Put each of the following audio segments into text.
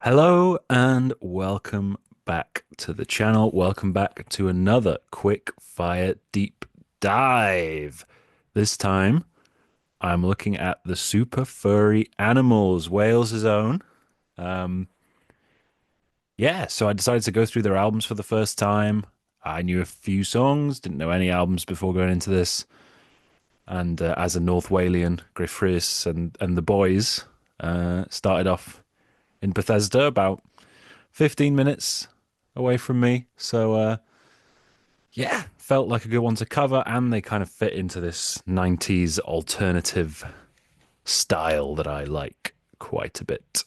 Hello and welcome back to the channel. Welcome back to another quick fire deep dive. This time I'm looking at the Super Furry Animals, Wales' own. Um, yeah, so I decided to go through their albums for the first time. I knew a few songs, didn't know any albums before going into this. And as a North Walian, Griff Rhys and the boys started off in Bethesda about 15 minutes away from me. So, yeah, felt like a good one to cover. And they kind of fit into this 90s alternative style that I like quite a bit.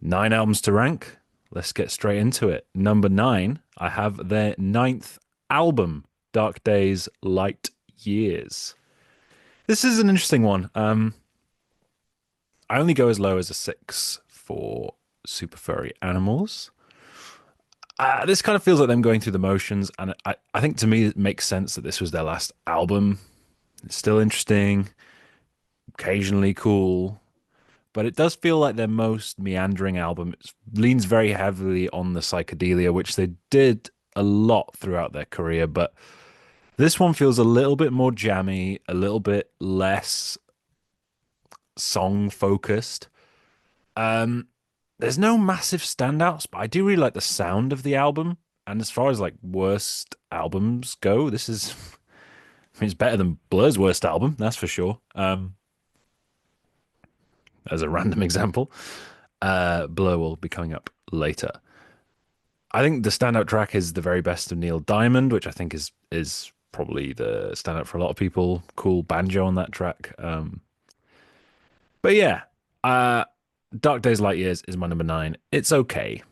9 albums to rank. Let's get straight into it. Number 9, I have their ninth album, Dark Days, Light Years. This is an interesting one. I only go as low as a 6 for Super Furry Animals. This kind of feels like them going through the motions, and I think to me it makes sense that this was their last album. It's still interesting, occasionally cool, but it does feel like their most meandering album. It leans very heavily on the psychedelia, which they did a lot throughout their career, but this one feels a little bit more jammy, a little bit less song focused. Um, there's no massive standouts, but I do really like the sound of the album. And as far as like worst albums go, this is I mean, it's better than Blur's worst album, that's for sure. As a random example, Blur will be coming up later. I think the standout track is the very best of Neil Diamond, which I think is probably the standout for a lot of people. Cool banjo on that track. But yeah, uh, Dark Days, Light Years is my number 9. It's okay.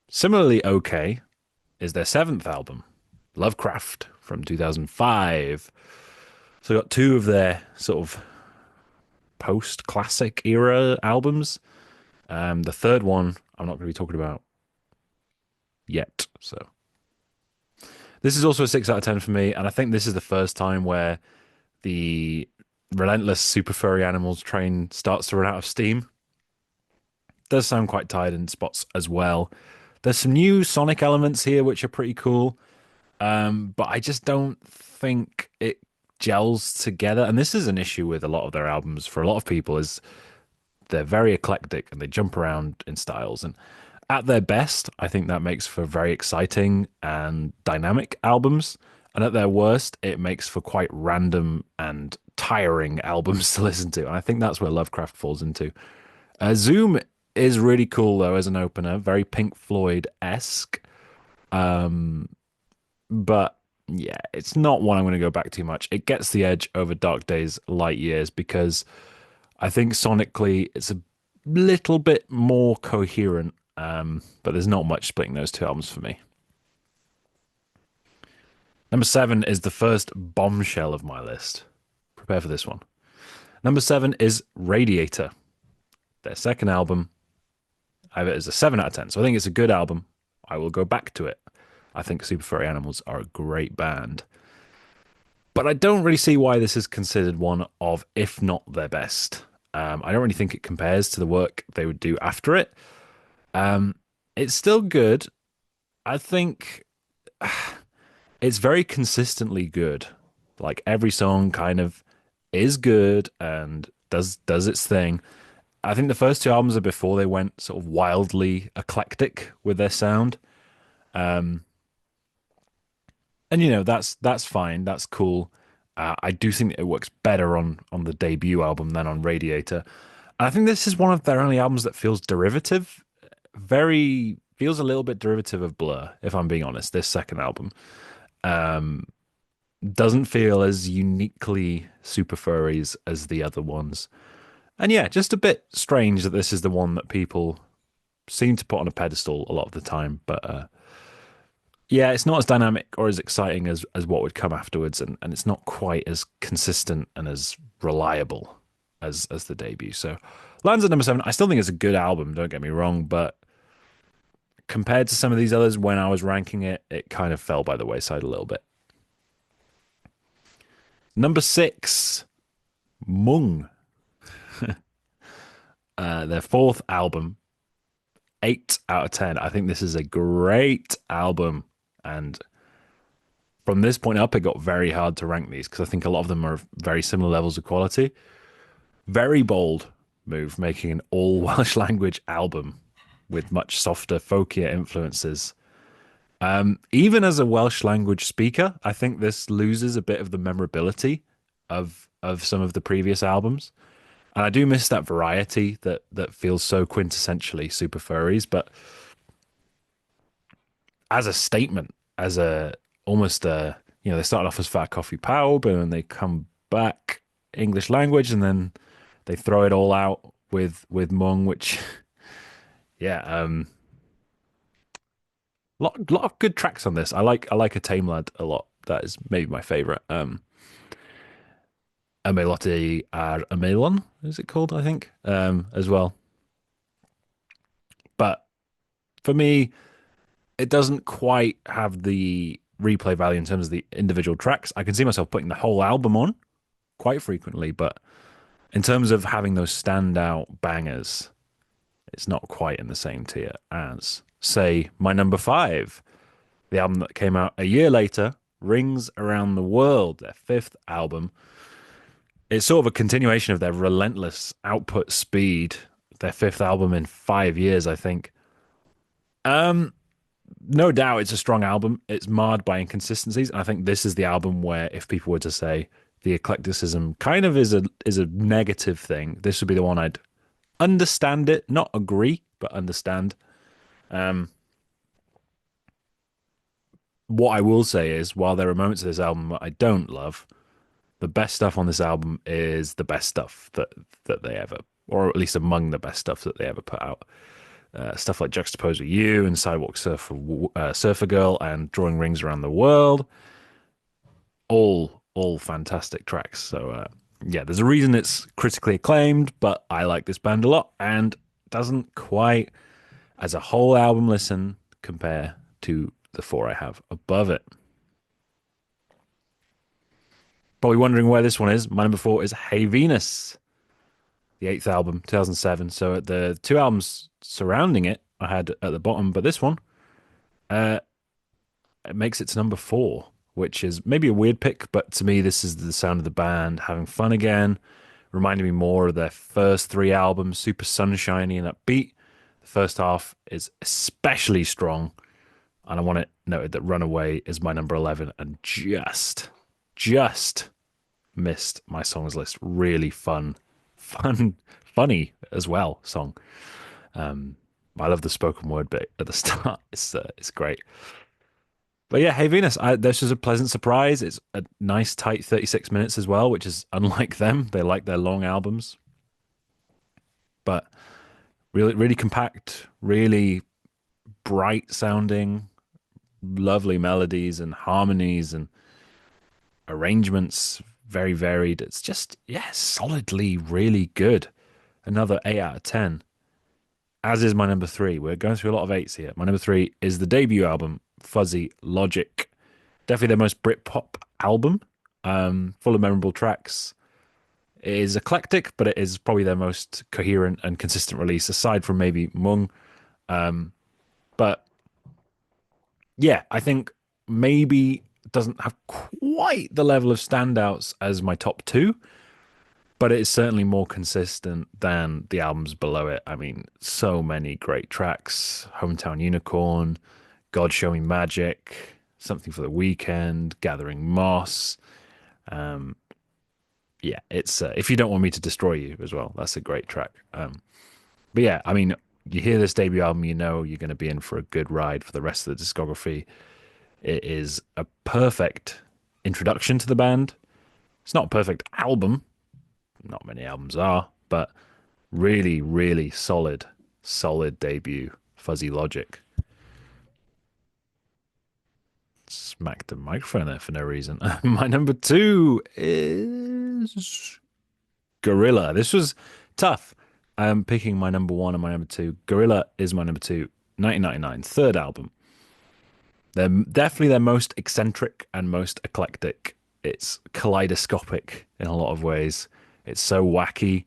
Similarly, okay is their seventh album, Lovecraft from 2005. So I got two of their sort of post-classic era albums. The third one I'm not going to be talking about yet. So this is also a 6 out of 10 for me, and I think this is the first time where the relentless super furry animals train starts to run out of steam. Does sound quite tired in spots as well. There's some new sonic elements here which are pretty cool. But I just don't think it gels together. And this is an issue with a lot of their albums for a lot of people is they're very eclectic and they jump around in styles. And at their best, I think that makes for very exciting and dynamic albums. And at their worst, it makes for quite random and tiring albums to listen to. And I think that's where Lovecraft falls into. Zoom is really cool though as an opener, very Pink Floyd-esque. But yeah, it's not one I'm going to go back too much. It gets the edge over Dark Days, Light Years because I think sonically it's a little bit more coherent. But there's not much splitting those two albums for me. Number 7 is the first bombshell of my list. Prepare for this one. Number 7 is Radiator, their second album. I have it as a 7 out of 10. So I think it's a good album. I will go back to it. I think Super Furry Animals are a great band. But I don't really see why this is considered one of, if not their best. I don't really think it compares to the work they would do after it. It's still good. I think it's very consistently good. Like every song kind of is good and does its thing. I think the first two albums are before they went sort of wildly eclectic with their sound. And that's fine, that's cool. I do think it works better on the debut album than on Radiator. And I think this is one of their only albums that feels derivative, very feels a little bit derivative of Blur, if I'm being honest. This second album doesn't feel as uniquely super furries as the other ones. And yeah, just a bit strange that this is the one that people seem to put on a pedestal a lot of the time. But yeah, it's not as dynamic or as exciting as what would come afterwards, and it's not quite as consistent and as reliable as the debut. So lands at number 7. I still think it's a good album, don't get me wrong, but compared to some of these others, when I was ranking it, it kind of fell by the wayside a little bit. Number 6, Mung, their fourth album. 8 out of 10. I think this is a great album. And from this point up, it got very hard to rank these because I think a lot of them are very similar levels of quality. Very bold move, making an all Welsh language album with much softer, folkier influences. Even as a Welsh language speaker, I think this loses a bit of the memorability of some of the previous albums. And I do miss that variety that feels so quintessentially Super Furries. But as a statement, as a almost a they started off as Fat Coffee Power, but then they come back English language, and then they throw it all out with Mung, which yeah, lot of good tracks on this. I like a Tame Lad a lot. That is maybe my favorite. Ameloti ar Amelon, is it called? I think as well. But for me, it doesn't quite have the replay value in terms of the individual tracks. I can see myself putting the whole album on quite frequently, but in terms of having those standout bangers, it's not quite in the same tier as, say, my number five, the album that came out a year later, Rings Around the World, their fifth album. It's sort of a continuation of their relentless output speed, their fifth album in 5 years, I think. Um, no doubt it's a strong album. It's marred by inconsistencies, and I think this is the album where if people were to say the eclecticism kind of is a negative thing, this would be the one I'd understand it, not agree, but understand. Um, what I will say is, while there are moments of this album that I don't love, the best stuff on this album is the best stuff that they ever, or at least among the best stuff that they ever put out. Stuff like Juxtapose with You and Surfer Girl and Drawing Rings Around the World, all fantastic tracks. So yeah, there's a reason it's critically acclaimed, but I like this band a lot and doesn't quite, as a whole album listen, compare to the four I have above it. Probably wondering where this one is. My number four is Hey Venus, the eighth album, 2007. So the two albums surrounding it, I had at the bottom, but this one, uh, it makes it to number four, which is maybe a weird pick, but to me, this is the sound of the band having fun again, reminding me more of their first three albums, super sunshiny and upbeat. The first half is especially strong, and I want it noted that Runaway is my number 11 and just missed my songs list. Really funny as well song. I love the spoken word bit at the start. It's great. But yeah, Hey Venus, this was a pleasant surprise. It's a nice tight 36 minutes as well, which is unlike them. They like their long albums, but really compact, really bright sounding, lovely melodies and harmonies and arrangements, very varied. It's just, yeah, solidly really good. Another 8 out of 10. As is my number three. We're going through a lot of eights here. My number three is the debut album, Fuzzy Logic. Definitely their most Britpop album, full of memorable tracks. It is eclectic, but it is probably their most coherent and consistent release, aside from maybe Mung. But yeah, I think maybe it doesn't have quite the level of standouts as my top two, but it's certainly more consistent than the albums below it. I mean, so many great tracks: Hometown Unicorn, God Show Me Magic, Something for the Weekend, Gathering Moss. Yeah, it's If You Don't Want Me to Destroy You as well. That's a great track. But yeah, I mean, you hear this debut album, you know you're going to be in for a good ride for the rest of the discography. It is a perfect introduction to the band. It's not a perfect album. Not many albums are, but really solid debut. Fuzzy Logic. Smacked the microphone there for no reason. My number two is Gorilla. This was tough. I'm picking my number one and my number two. Gorilla is my number two. 1999, third album. They're definitely their most eccentric and most eclectic. It's kaleidoscopic in a lot of ways. It's so wacky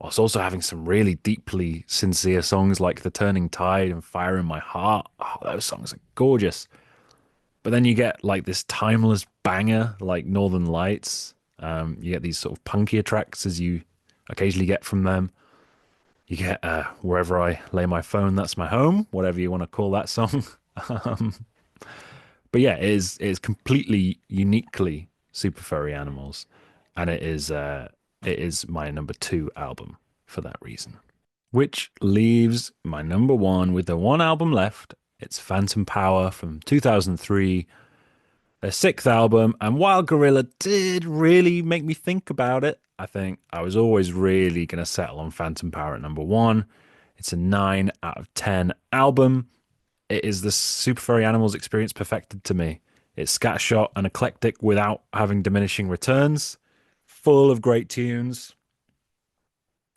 whilst also having some really deeply sincere songs like The Turning Tide and Fire in My Heart. Oh, those songs are gorgeous. But then you get like this timeless banger like Northern Lights. You get these sort of punkier tracks as you occasionally get from them. You get Wherever I Lay My Phone, That's My Home, whatever you want to call that song. um, but yeah, it is completely uniquely Super Furry Animals, and it is my number two album for that reason. Which leaves my number one with the one album left. It's Phantom Power from 2003, their sixth album. And while Gorilla did really make me think about it, I think I was always really going to settle on Phantom Power at number one. It's a 9 out of 10 album. It is the Super Furry Animals experience perfected to me. It's scattershot and eclectic without having diminishing returns, full of great tunes.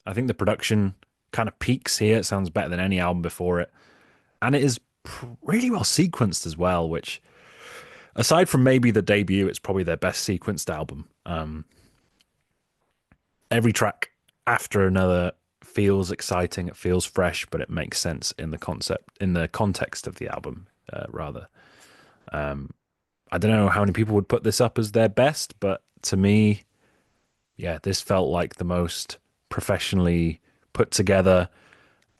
I think the production kind of peaks here. It sounds better than any album before it. And it is really well sequenced as well, which, aside from maybe the debut, it's probably their best sequenced album. Every track after another feels exciting, it feels fresh, but it makes sense in the concept, in the context of the album, rather. I don't know how many people would put this up as their best, but to me, yeah, this felt like the most professionally put together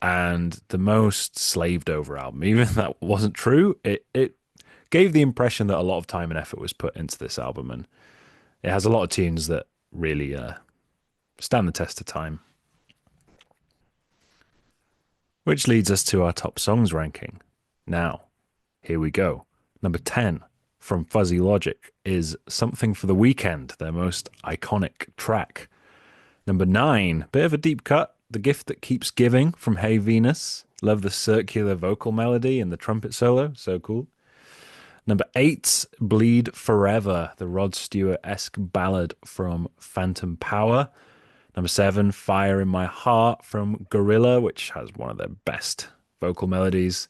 and the most slaved over album. Even if that wasn't true, it gave the impression that a lot of time and effort was put into this album, and it has a lot of tunes that really stand the test of time. Which leads us to our top songs ranking. Now, here we go. Number 10 from Fuzzy Logic is Something for the Weekend, their most iconic track. Number 9, bit of a deep cut, The Gift That Keeps Giving from Hey Venus. Love the circular vocal melody and the trumpet solo, so cool. Number 8, Bleed Forever, the Rod Stewart-esque ballad from Phantom Power. Number 7, Fire in My Heart from Gorilla, which has one of their best vocal melodies.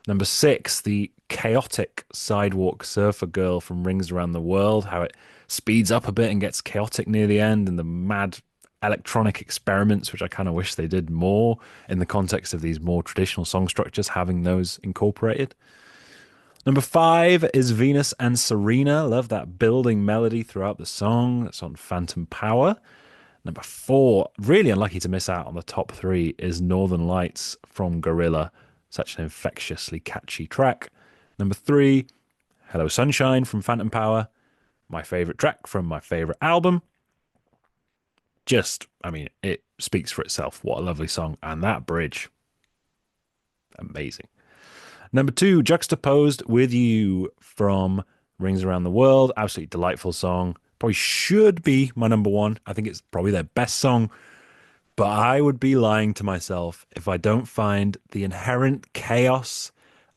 Number 6, the chaotic Sidewalk Surfer Girl from Rings Around the World, how it speeds up a bit and gets chaotic near the end, and the mad electronic experiments, which I kind of wish they did more in the context of these more traditional song structures, having those incorporated. Number 5 is Venus and Serena. Love that building melody throughout the song. That's on Phantom Power. Number 4, really unlucky to miss out on the top 3, is Northern Lights from Gorilla. Such an infectiously catchy track. Number 3, Hello Sunshine from Phantom Power. My favorite track from my favorite album. Just, I mean, it speaks for itself. What a lovely song. And that bridge, amazing. Number 2, Juxtaposed with You from Rings Around the World. Absolutely delightful song. Probably should be my number 1. I think it's probably their best song. But I would be lying to myself if I don't find the inherent chaos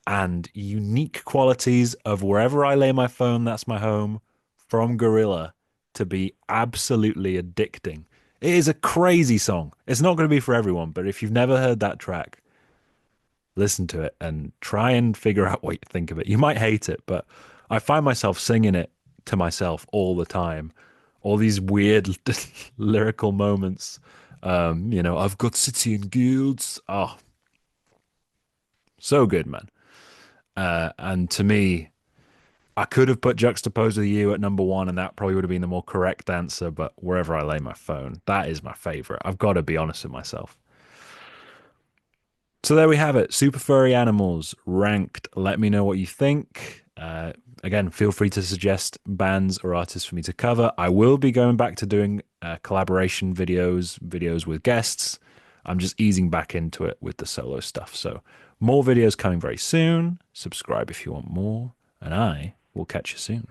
and unique qualities of Wherever I Lay My Phone, That's My Home from Gorilla to be absolutely addicting. It is a crazy song. It's not going to be for everyone, but if you've never heard that track, listen to it and try and figure out what you think of it. You might hate it, but I find myself singing it to myself all the time. All these weird lyrical moments. I've got city and guilds. Oh, so good, man. And to me, I could have put Juxtaposed with You at number 1, and that probably would have been the more correct answer. But Wherever I Lay My Phone, that is my favorite. I've got to be honest with myself. So there we have it. Super Furry Animals ranked. Let me know what you think. Again, feel free to suggest bands or artists for me to cover. I will be going back to doing collaboration videos with guests. I'm just easing back into it with the solo stuff. So more videos coming very soon. Subscribe if you want more, and I will catch you soon.